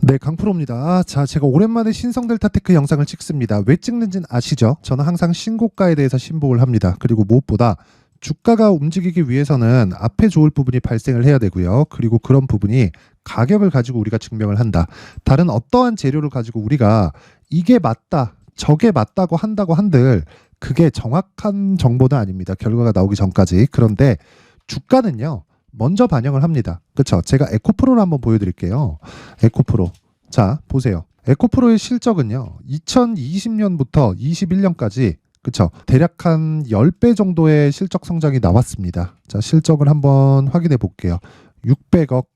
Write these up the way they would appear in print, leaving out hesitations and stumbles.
네, 강프로입니다. 자, 제가 오랜만에 신성델타테크 영상을 찍습니다. 왜 찍는지는 아시죠? 저는 항상 신고가에 대해서 신봉을 합니다. 그리고 무엇보다 주가가 움직이기 위해서는 앞에 좋을 부분이 발생을 해야 되고요. 그리고 그런 부분이 가격을 가지고 우리가 증명을 한다. 다른 어떠한 재료를 가지고 우리가 이게 맞다, 저게 맞다고 한다고 한들 그게 정확한 정보는 아닙니다. 결과가 나오기 전까지. 그런데 주가는요. 먼저 반영을 합니다. 그렇죠? 제가 에코프로를 한번 보여드릴게요. 에코프로. 자, 보세요. 에코프로의 실적은요. 2020년부터 21년까지 그렇죠? 대략 한 10배 정도의 실적 성장이 나왔습니다. 자, 실적을 한번 확인해 볼게요. 600억,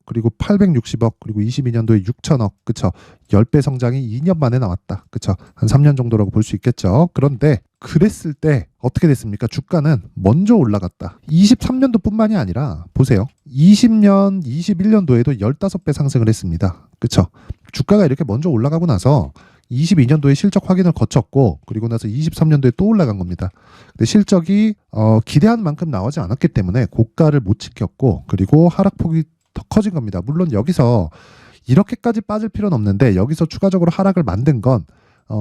그리고 860억, 그리고 22년도에 6천억. 그렇죠? 10배 성장이 2년 만에 나왔다. 그렇죠? 한 3년 정도라고 볼 수 있겠죠. 그런데 그랬을 때 어떻게 됐습니까? 주가는 먼저 올라갔다. 23년도뿐만이 아니라 보세요. 20년, 21년도에도 15배 상승을 했습니다. 그렇죠? 주가가 이렇게 먼저 올라가고 나서 22년도에 실적 확인을 거쳤고 그리고 나서 23년도에 또 올라간 겁니다. 근데 실적이 기대한 만큼 나오지 않았기 때문에 고가를 못 지켰고 그리고 하락폭이 더 커진 겁니다. 물론 여기서 이렇게까지 빠질 필요는 없는데 여기서 추가적으로 하락을 만든 건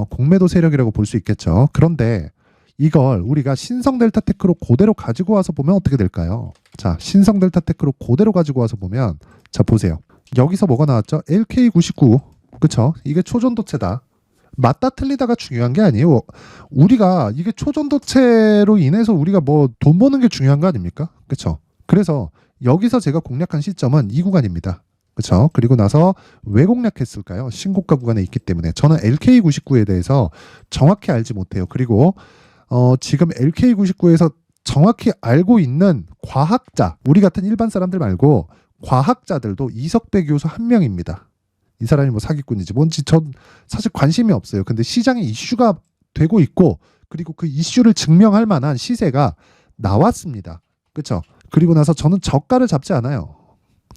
공매도 세력이라고 볼 수 있겠죠. 그런데 이걸 우리가 신성델타테크로 그대로 가지고 와서 보면 어떻게 될까요? 자, 신성델타테크로 그대로 가지고 와서 보면 자, 보세요. 여기서 뭐가 나왔죠? LK99. 그쵸? 이게 초전도체다. 맞다 틀리다가 중요한 게 아니에요. 우리가 이게 초전도체로 인해서 우리가 뭐 돈 버는 게 중요한 거 아닙니까? 그쵸? 그래서 여기서 제가 공략한 시점은 이 구간입니다. 그렇죠? 그리고 나서 왜 공략했을까요? 신고가 구간에 있기 때문에 저는 LK99에 대해서 정확히 알지 못해요. 그리고 지금 LK99에서 정확히 알고 있는 과학자, 우리 같은 일반 사람들 말고 과학자들도 이석배 교수 한 명입니다. 이 사람이 뭐 사기꾼인지 뭔지 전 사실 관심이 없어요. 근데 시장에 이슈가 되고 있고 그리고 그 이슈를 증명할 만한 시세가 나왔습니다. 그렇죠? 그리고 나서 저는 저가를 잡지 않아요.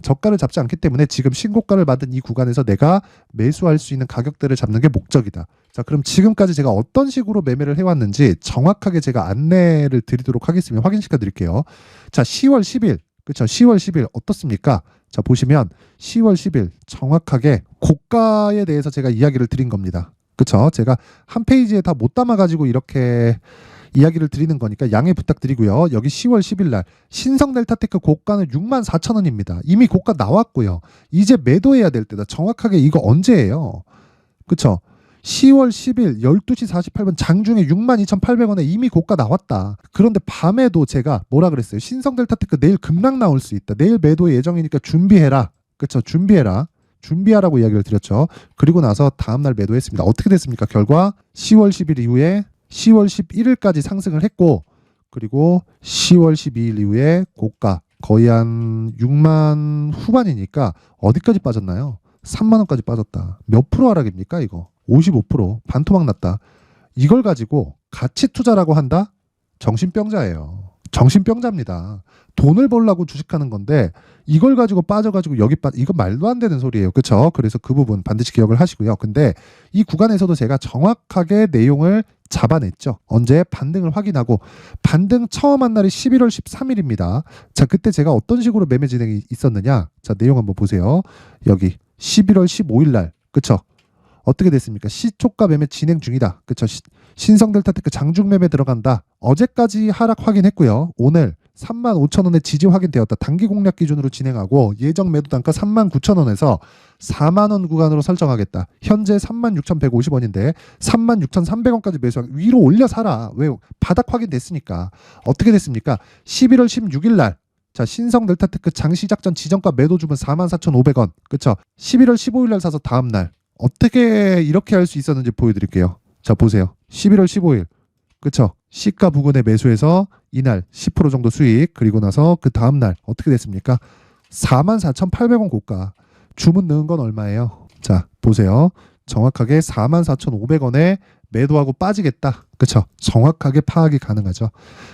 저가를 잡지 않기 때문에 지금 신고가를 받은 이 구간에서 내가 매수할 수 있는 가격대를 잡는 게 목적이다. 자, 그럼 지금까지 제가 어떤 식으로 매매를 해왔는지 정확하게 제가 안내를 드리도록 하겠습니다. 확인시켜 드릴게요. 자, 10월 10일. 그렇죠? 10월 10일 어떻습니까? 자, 보시면 10월 10일 정확하게 고가에 대해서 제가 이야기를 드린 겁니다. 그렇죠? 제가 한 페이지에 다 못 담아가지고 이렇게 이야기를 드리는 거니까 양해 부탁드리고요. 여기 10월 10일 날 신성델타테크 고가는 64,000원입니다. 이미 고가 나왔고요. 이제 매도해야 될 때다. 정확하게 이거 언제예요? 그쵸? 10월 10일 12시 48분 장중에 62,800원에 이미 고가 나왔다. 그런데 밤에도 제가 뭐라 그랬어요? 신성델타테크 내일 급락 나올 수 있다. 내일 매도 예정이니까 준비해라. 그쵸? 준비해라. 준비하라고 이야기를 드렸죠. 그리고 나서 다음날 매도했습니다. 어떻게 됐습니까? 결과 10월 10일 이후에 10월 11일까지 상승을 했고 그리고 10월 12일 이후에 고가 거의 한 6만 후반이니까 어디까지 빠졌나요? 3만 원까지 빠졌다. 몇 프로 하락입니까 이거? 55%. 반토막 났다. 이걸 가지고 가치 투자라고 한다? 정신병자예요. 정신병자입니다. 돈을 벌려고 주식하는 건데 이걸 가지고 빠져가지고 이거 말도 안 되는 소리예요. 그렇죠? 그래서 그 부분 반드시 기억을 하시고요. 근데 이 구간에서도 제가 정확하게 내용을 잡아냈죠. 언제 반등을 확인하고 반등 처음 한 날이 11월 13일입니다. 자, 그때 제가 어떤 식으로 매매 진행이 있었느냐? 자, 내용 한번 보세요. 여기 11월 15일 날. 그렇죠? 어떻게 됐습니까? 시초가 매매 진행 중이다. 그렇죠? 신성델타테크 장중 매매 들어간다. 어제까지 하락 확인했고요. 오늘 35,000원에 지지 확인되었다. 단기 공략 기준으로 진행하고 예정 매도 단가 39,000원에서 4만원 구간으로 설정하겠다. 현재 36,150원인데 36,300원까지 매수하기 위로 올려 사라. 왜? 바닥 확인됐으니까. 어떻게 됐습니까? 11월 16일 날 자, 신성델타테크 장 시작 전 지정가 매도 주문 44,500원. 그렇죠? 11월 15일 날 사서 다음 날 어떻게 이렇게 할 수 있었는지 보여드릴게요. 자, 보세요. 11월 15일. 그쵸? 시가 부근에 매수해서 이날 10% 정도 수익. 그리고 나서 그 다음날 어떻게 됐습니까? 44,800원 고가. 주문 넣은 건 얼마예요? 자, 보세요. 정확하게 44,500원에 매도하고 빠지겠다. 그쵸? 정확하게 파악이 가능하죠.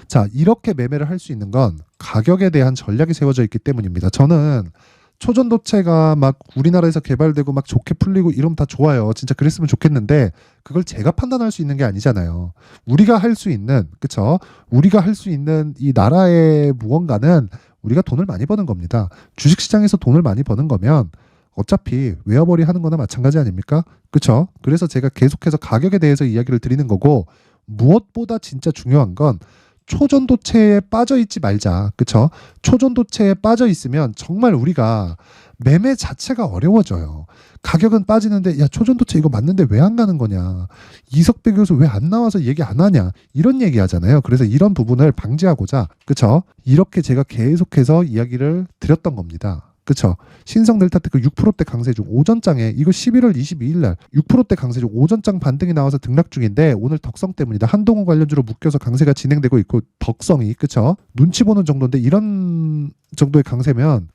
자, 이렇게 매매를 할 수 있는 건 가격에 대한 전략이 세워져 있기 때문입니다. 저는 초전도체가 막 우리나라에서 개발되고 막 좋게 풀리고 이러면 다 좋아요. 진짜 그랬으면 좋겠는데 그걸 제가 판단할 수 있는 게 아니잖아요. 우리가 할 수 있는, 그쵸? 우리가 할 수 있는 이 나라의 무언가는 우리가 돈을 많이 버는 겁니다. 주식시장에서 돈을 많이 버는 거면 어차피 웨어버리 하는 거나 마찬가지 아닙니까? 그쵸? 그래서 제가 계속해서 가격에 대해서 이야기를 드리는 거고, 무엇보다 진짜 중요한 건 초전도체에 빠져 있지 말자. 그쵸? 초전도체에 빠져 있으면 정말 우리가 매매 자체가 어려워져요. 가격은 빠지는데 야 초전도체 이거 맞는데 왜 안 가는 거냐, 이석배 교수 왜 안 나와서 얘기 안 하냐, 이런 얘기 하잖아요. 그래서 이런 부분을 방지하고자, 그쵸, 이렇게 제가 계속해서 이야기를 드렸던 겁니다. 그쵸? 신성 델타테크 6%대 강세 중 오전장에 이거 11월 22일 날 6%대 강세 중 오전장 반등이 나와서 등락 중인데 오늘 덕성 때문이다. 한동훈 관련주로 묶여서 강세가 진행되고 있고, 덕성이, 그쵸, 눈치 보는 정도인데 이런 정도의 강세면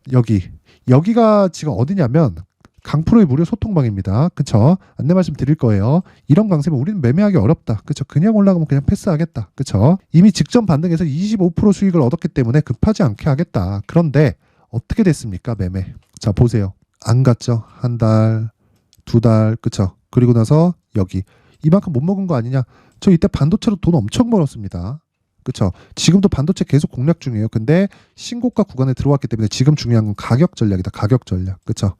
여기가 지금 어디냐면 강프로의 무료 소통방입니다. 그쵸? 안내 말씀 드릴 거예요. 이런 강세면 우리는 매매하기 어렵다. 그쵸? 그냥 올라가면 그냥 패스하겠다. 그쵸? 이미 직전 반등에서 25% 수익을 얻었기 때문에 급하지 않게 하겠다. 그런데 어떻게 됐습니까? 매매. 자, 보세요. 안 갔죠? 한 달, 두 달, 그쵸? 그리고 나서 여기. 이만큼 못 먹은 거 아니냐? 저 이때 반도체로 돈 엄청 벌었습니다. 그쵸? 지금도 반도체 계속 공략 중이에요. 근데 신고가 구간에 들어왔기 때문에 지금 중요한 건 가격 전략이다. 가격 전략. 그쵸?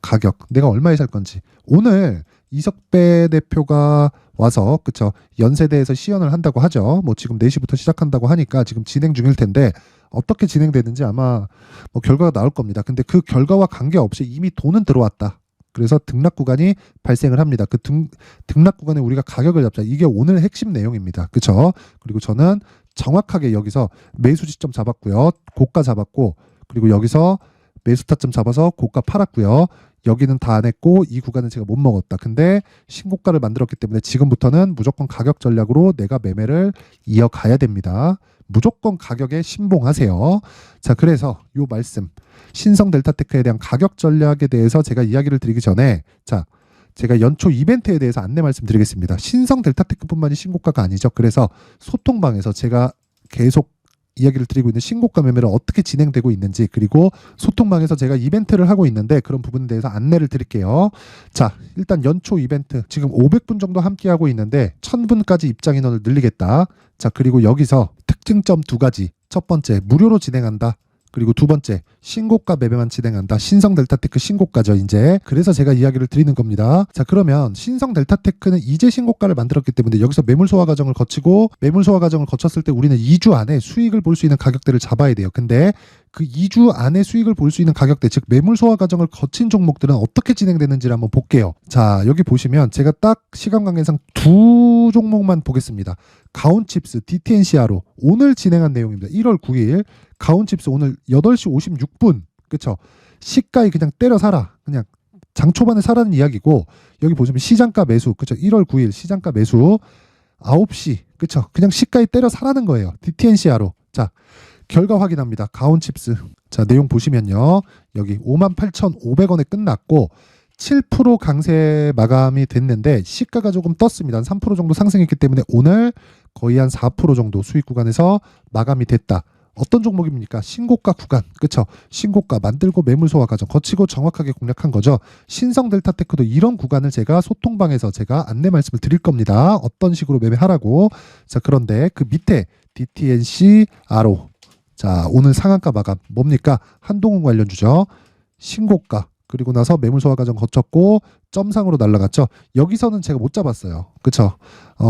가격. 내가 얼마에 살 건지. 오늘 이석배 대표가 와서, 그쵸, 연세대에서 시연을 한다고 하죠. 뭐 지금 4시부터 시작한다고 하니까 지금 진행 중일 텐데 어떻게 진행되는지 아마 뭐 결과가 나올 겁니다. 근데 그 결과와 관계없이 이미 돈은 들어왔다. 그래서 등락 구간이 발생을 합니다. 그 등락 구간에 우리가 가격을 잡자. 이게 오늘 핵심 내용입니다. 그쵸? 그리고 저는 정확하게 여기서 매수 지점 잡았고요. 고가 잡았고, 그리고 여기서 매수 타점 잡아서 고가 팔았고요. 여기는 다 안 했고 이 구간은 제가 못 먹었다. 근데 신고가를 만들었기 때문에 지금부터는 무조건 가격 전략으로 내가 매매를 이어가야 됩니다. 무조건 가격에 신봉하세요. 자, 그래서 요 말씀, 신성 델타테크에 대한 가격 전략에 대해서 제가 이야기를 드리기 전에, 자, 제가 연초 이벤트에 대해서 안내 말씀드리겠습니다. 신성 델타테크뿐만이 신고가가 아니죠. 그래서 소통방에서 제가 계속 이야기를 드리고 있는 신고가 매매를 어떻게 진행되고 있는지, 그리고 소통방에서 제가 이벤트를 하고 있는데 그런 부분에 대해서 안내를 드릴게요. 자, 일단 연초 이벤트 지금 500분 정도 함께하고 있는데 1000분까지 입장 인원을 늘리겠다. 자, 그리고 여기서 특징점 두 가지. 첫 번째, 무료로 진행한다. 그리고 두 번째, 신고가 매매만 진행한다. 신성 델타테크 신고가죠, 이제. 그래서 제가 이야기를 드리는 겁니다. 자, 그러면 신성 델타테크는 이제 신고가를 만들었기 때문에 여기서 매물 소화 과정을 거치고, 매물 소화 과정을 거쳤을 때 우리는 2주 안에 수익을 볼 수 있는 가격대를 잡아야 돼요. 근데 그 2주 안에 수익을 볼 수 있는 가격대, 즉 매물 소화 과정을 거친 종목들은 어떻게 진행되는지를 한번 볼게요. 자, 여기 보시면 제가 딱 시간 관계상 두 종목만 보겠습니다. 가온칩스, DTNCRO 오늘 진행한 내용입니다. 1월 9일 가온칩스 오늘 8시 56분, 그쵸? 시가에 그냥 때려 사라. 그냥 장 초반에 사라는 이야기고, 여기 보시면 시장가 매수, 그쵸? 1월 9일 시장가 매수 9시, 그쵸? 그냥 시가에 때려 사라는 거예요. DTNCRO. 자, 결과 확인합니다. 가온칩스. 자, 내용 보시면요. 여기 58,500원에 끝났고 7% 강세 마감이 됐는데 시가가 조금 떴습니다. 한 3% 정도 상승했기 때문에 오늘 거의 한 4% 정도 수익 구간에서 마감이 됐다. 어떤 종목입니까? 신고가 구간, 그쵸? 신고가 만들고 매물 소화 과정 거치고 정확하게 공략한 거죠. 신성 델타테크도 이런 구간을 제가 소통방에서 제가 안내 말씀을 드릴 겁니다. 어떤 식으로 매매하라고. 자, 그런데 그 밑에 DTNC RO, 자, 오늘 상한가 마감 뭡니까? 한동훈 관련주죠. 신고가, 그리고 나서 매물 소화 과정 거쳤고 점상으로 날아갔죠. 여기서는 제가 못 잡았어요. 그쵸?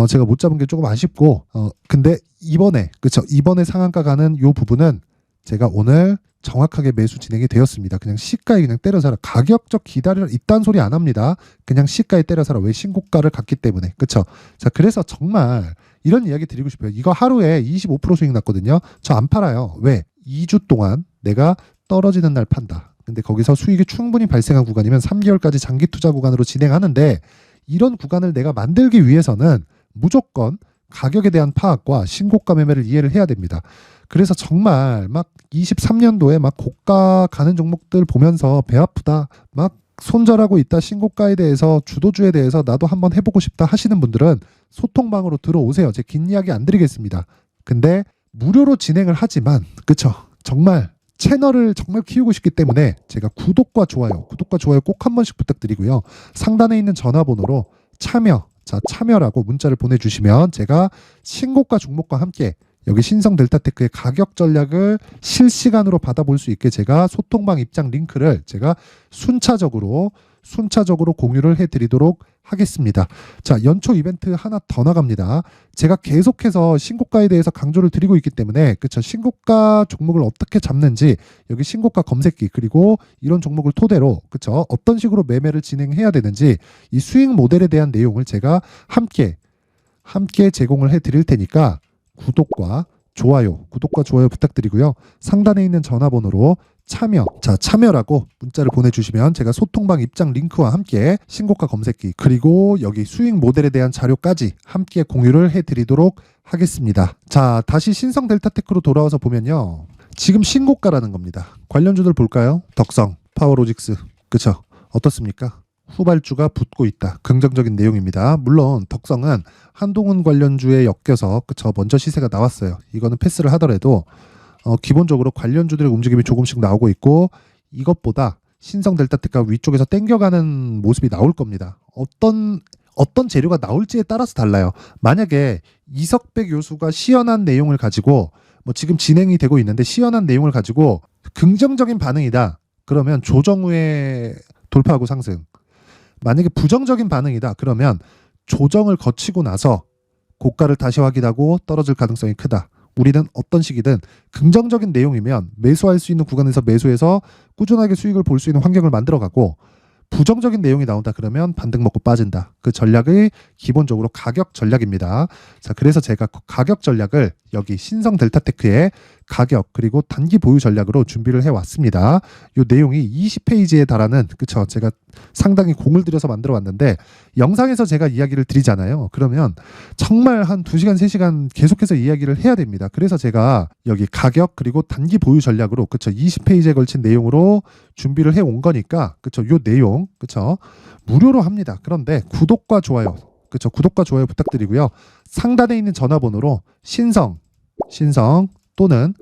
제가 못 잡은 게 조금 아쉽고, 근데 이번에, 그쵸? 이번에 상한가 가는 요 부분은 제가 오늘 정확하게 매수 진행이 되었습니다. 그냥 시가에 그냥 때려 사라. 가격적 기다려 이딴 소리 안 합니다. 그냥 시가에 때려 사라. 왜? 신고가를 갔기 때문에. 그쵸? 자, 그래서 정말 이런 이야기 드리고 싶어요. 이거 하루에 25% 수익 났거든요. 저 안 팔아요. 왜? 2주 동안 내가 떨어지는 날 판다. 근데 거기서 수익이 충분히 발생한 구간이면 3개월까지 장기 투자 구간으로 진행하는데, 이런 구간을 내가 만들기 위해서는 무조건 가격에 대한 파악과 신고가 매매를 이해를 해야 됩니다. 그래서 정말 막 23년도에 막 고가 가는 종목들 보면서 배 아프다, 막 손절하고 있다, 신고가에 대해서, 주도주에 대해서 나도 한번 해보고 싶다 하시는 분들은 소통방으로 들어오세요. 제 긴 이야기 안 드리겠습니다. 근데 무료로 진행을 하지만, 그쵸? 정말 채널을 정말 키우고 싶기 때문에 제가 구독과 좋아요 꼭 한 번씩 부탁드리고요. 상단에 있는 전화번호로 참여라고 문자를 보내주시면 제가 신고가 종목과 함께 여기 신성 델타테크의 가격 전략을 실시간으로 받아볼 수 있게 제가 소통방 입장 링크를 제가 순차적으로 공유를 해드리도록 하겠습니다. 자, 연초 이벤트 하나 더 나갑니다. 제가 계속해서 신고가에 대해서 강조를 드리고 있기 때문에 그쵸, 신고가 종목을 어떻게 잡는지 여기 신고가 검색기 그리고 이런 종목을 토대로 그쵸, 어떤 식으로 매매를 진행해야 되는지 이 수익 모델에 대한 내용을 제가 함께 제공을 해드릴 테니까 구독과 좋아요 부탁드리고요. 상단에 있는 전화번호로 참여라고 문자를 보내주시면 제가 소통방 입장 링크와 함께 신고가 검색기 그리고 여기 수익 모델에 대한 자료까지 함께 공유를 해드리도록 하겠습니다. 자, 다시 신성 델타테크로 돌아와서 보면요. 지금 신고가라는 겁니다. 관련주들 볼까요? 덕성, 파워로직스, 그쵸? 어떻습니까? 후발주가 붙고 있다. 긍정적인 내용입니다. 물론 덕성은 한동훈 관련주에 엮여서 그쵸, 먼저 시세가 나왔어요. 이거는 패스를 하더라도 기본적으로 관련주들의 움직임이 조금씩 나오고 있고 이것보다 신성 델타테크가 위쪽에서 땡겨가는 모습이 나올 겁니다. 어떤 재료가 나올지에 따라서 달라요. 만약에 이석백 교수가 시연한 내용을 가지고 뭐 지금 진행이 되고 있는데 시연한 내용을 가지고 긍정적인 반응이다. 그러면 조정 후에 돌파하고 상승. 만약에 부정적인 반응이다. 그러면 조정을 거치고 나서 고가를 다시 확인하고 떨어질 가능성이 크다. 우리는 어떤 시기든 긍정적인 내용이면 매수할 수 있는 구간에서 매수해서 꾸준하게 수익을 볼 수 있는 환경을 만들어가고 부정적인 내용이 나온다 그러면 반등 먹고 빠진다. 그 전략이 기본적으로 가격 전략입니다. 자, 그래서 제가 가격 전략을 여기 신성 델타테크의 가격 그리고 단기 보유 전략으로 준비를 해왔습니다. 이 내용이 20페이지에 달하는 그쵸, 제가 상당히 공을 들여서 만들어 왔는데 영상에서 제가 이야기를 드리잖아요. 그러면 정말 한 2시간 3시간 계속해서 이야기를 해야 됩니다. 그래서 제가 여기 가격 그리고 단기 보유 전략으로 그쵸, 20페이지에 걸친 내용으로 준비를 해온 거니까 그쵸, 요 내용 그쵸, 무료로 합니다. 그런데 구독과 좋아요 그쵸, 구독과 좋아요 부탁드리고요. 상단에 있는 전화번호로 신성 또는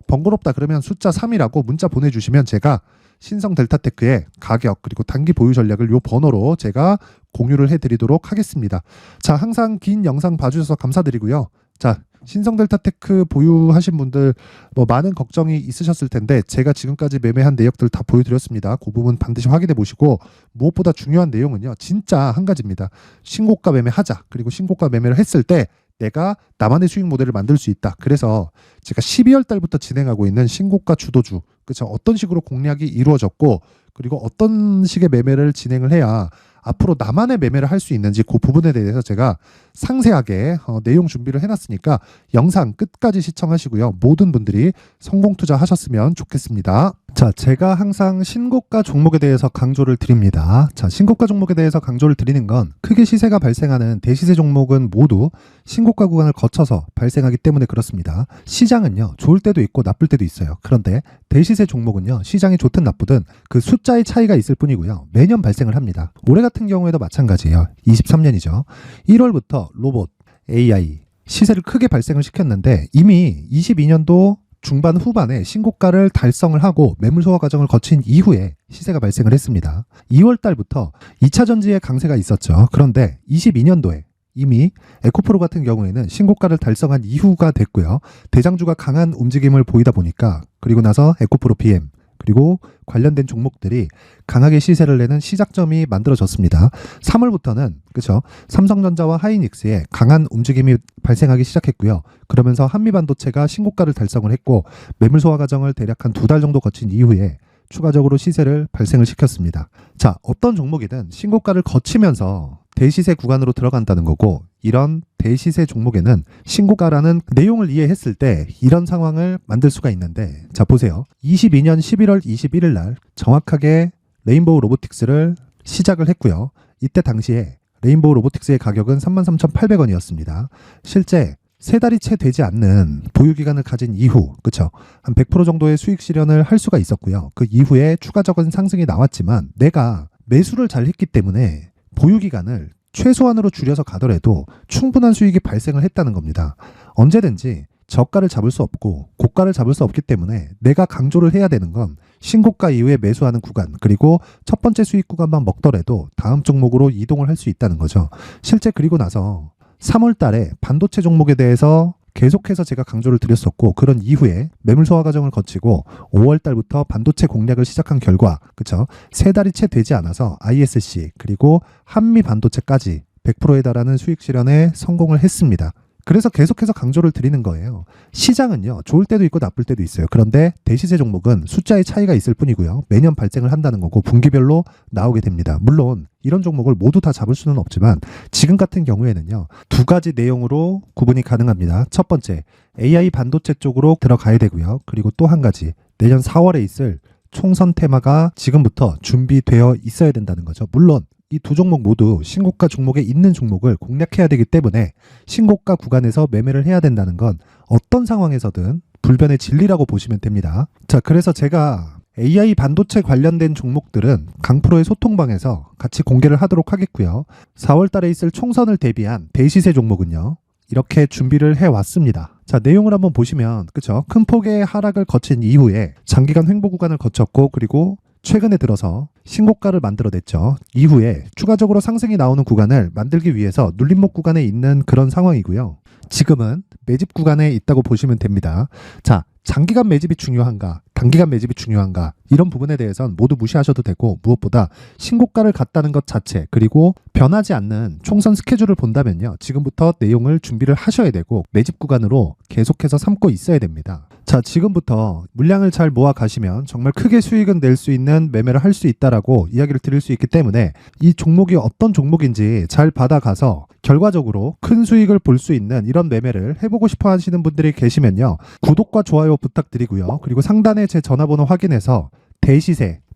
번거롭다 그러면 숫자 3이라고 문자 보내주시면 제가 신성 델타테크의 가격 그리고 단기 보유 전략을 요 번호로 제가 공유를 해드리도록 하겠습니다. 자, 항상 긴 영상 봐주셔서 감사드리고요. 자, 신성 델타테크 보유하신 분들 뭐 많은 걱정이 있으셨을 텐데 제가 지금까지 매매한 내역들 다 보여드렸습니다. 그 부분 반드시 확인해 보시고 무엇보다 중요한 내용은요. 진짜 한 가지입니다. 신고가 매매하자. 그리고 신고가 매매를 했을 때 내가 나만의 수익 모델을 만들 수 있다. 그래서 제가 12월 달부터 진행하고 있는 신고가 주도주 그쵸, 어떤 식으로 공략이 이루어졌고 그리고 어떤 식의 매매를 진행을 해야 앞으로 나만의 매매를 할 수 있는지 그 부분에 대해서 제가 상세하게 내용 준비를 해놨으니까 영상 끝까지 시청하시고요. 모든 분들이 성공 투자하셨으면 좋겠습니다. 자, 제가 항상 신고가 종목에 대해서 강조를 드립니다. 자, 신고가 종목에 대해서 강조를 드리는 건 크게 시세가 발생하는 대시세 종목은 모두 신고가 구간을 거쳐서 발생하기 때문에 그렇습니다. 시장은요, 좋을 때도 있고 나쁠 때도 있어요. 그런데 대시세 종목은요, 시장이 좋든 나쁘든 그 숫자의 차이가 있을 뿐이고요. 매년 발생을 합니다. 올해 같은 경우에도 마찬가지예요. 23년이죠. 1월부터 로봇, AI 시세를 크게 발생을 시켰는데 이미 22년도 중반 후반에 신고가를 달성을 하고 매물 소화 과정을 거친 이후에 시세가 발생을 했습니다. 2월 달부터 2차 전지의 강세가 있었죠. 그런데 22년도에 이미 에코프로 같은 경우에는 신고가를 달성한 이후가 됐고요. 대장주가 강한 움직임을 보이다 보니까 그리고 나서 에코프로 PM 그리고 관련된 종목들이 강하게 시세를 내는 시작점이 만들어졌습니다. 3월부터는 그렇죠. 삼성전자와 하이닉스의 강한 움직임이 발생하기 시작했고요. 그러면서 한미반도체가 신고가를 달성을 했고 매물 소화 과정을 대략 한 2달 정도 거친 이후에 추가적으로 시세를 발생을 시켰습니다. 자, 어떤 종목이든 신고가를 거치면서 대시세 구간으로 들어간다는 거고 이런 대시세 종목에는 신고가라는 내용을 이해했을 때 이런 상황을 만들 수가 있는데 자, 보세요. 22년 11월 21일 날 정확하게 레인보우 로보틱스를 시작을 했고요. 이때 당시에 레인보우 로보틱스의 가격은 33,800원이었습니다. 실제 3달이 채 되지 않는 보유기간을 가진 이후 그쵸? 한 100% 정도의 수익 실현을 할 수가 있었고요. 그 이후에 추가적인 상승이 나왔지만 내가 매수를 잘 했기 때문에 보유기간을 최소한으로 줄여서 가더라도 충분한 수익이 발생을 했다는 겁니다. 언제든지 저가를 잡을 수 없고 고가를 잡을 수 없기 때문에 내가 강조를 해야 되는 건 신고가 이후에 매수하는 구간 그리고 첫 번째 수익 구간만 먹더라도 다음 종목으로 이동을 할 수 있다는 거죠. 실제 그리고 나서 3월 달에 반도체 종목에 대해서 계속해서 제가 강조를 드렸었고, 그런 이후에 매물 소화 과정을 거치고 5월 달부터 반도체 공략을 시작한 결과, 그쵸? 3달이 채 되지 않아서 ISC 그리고 한미 반도체까지 100%에 달하는 수익 실현에 성공을 했습니다. 그래서 계속해서 강조를 드리는 거예요. 시장은요, 좋을 때도 있고 나쁠 때도 있어요. 그런데 대시세 종목은 숫자의 차이가 있을 뿐이고요. 매년 발생을 한다는 거고 분기별로 나오게 됩니다. 물론 이런 종목을 모두 다 잡을 수는 없지만 지금 같은 경우에는요, 2가지 내용으로 구분이 가능합니다. 첫 번째, AI 반도체 쪽으로 들어가야 되고요. 그리고 또 한 가지, 내년 4월에 있을 총선 테마가 지금부터 준비되어 있어야 된다는 거죠. 물론 이 두 종목 모두 신고가 종목에 있는 종목을 공략해야 되기 때문에 신고가 구간에서 매매를 해야 된다는 건 어떤 상황에서든 불변의 진리라고 보시면 됩니다. 자, 그래서 제가 AI 반도체 관련된 종목들은 강프로의 소통방에서 같이 공개를 하도록 하겠고요. 4월 달에 있을 총선을 대비한 대시세 종목은요, 이렇게 준비를 해왔습니다. 자, 내용을 한번 보시면, 그쵸? 큰 폭의 하락을 거친 이후에 장기간 횡보 구간을 거쳤고, 그리고 최근에 들어서 신고가를 만들어냈죠. 이후에 추가적으로 상승이 나오는 구간을 만들기 위해서 눌림목 구간에 있는 그런 상황이고요. 지금은 매집 구간에 있다고 보시면 됩니다. 자, 장기간 매집이 중요한가, 단기간 매집이 중요한가, 이런 부분에 대해서는 모두 무시하셔도 되고, 무엇보다 신고가를 갔다는 것 자체, 그리고 변하지 않는 총선 스케줄을 본다면요, 지금부터 내용을 준비를 하셔야 되고 매집 구간으로 계속해서 삼고 있어야 됩니다. 자, 지금부터 물량을 잘 모아 가시면 정말 크게 수익은 낼 수 있는 매매를 할 수 있다라고 이야기를 드릴 수 있기 때문에 이 종목이 어떤 종목인지 잘 받아가서 결과적으로 큰 수익을 볼 수 있는 이런 매매를 해보고 싶어 하시는 분들이 계시면요, 구독과 좋아요 부탁드리고요. 그리고 상단에 제 전화번호 확인해서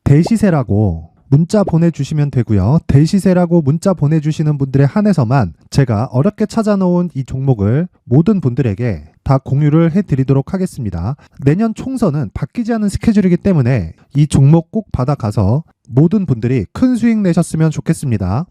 대시세라고 문자 보내주시면 되고요. 대시세라고 문자 보내주시는 분들에 한해서만 제가 어렵게 찾아놓은 이 종목을 모든 분들에게 다 공유를 해드리도록 하겠습니다. 내년 총선은 바뀌지 않은 스케줄이기 때문에 이 종목 꼭 받아가서 모든 분들이 큰 수익 내셨으면 좋겠습니다.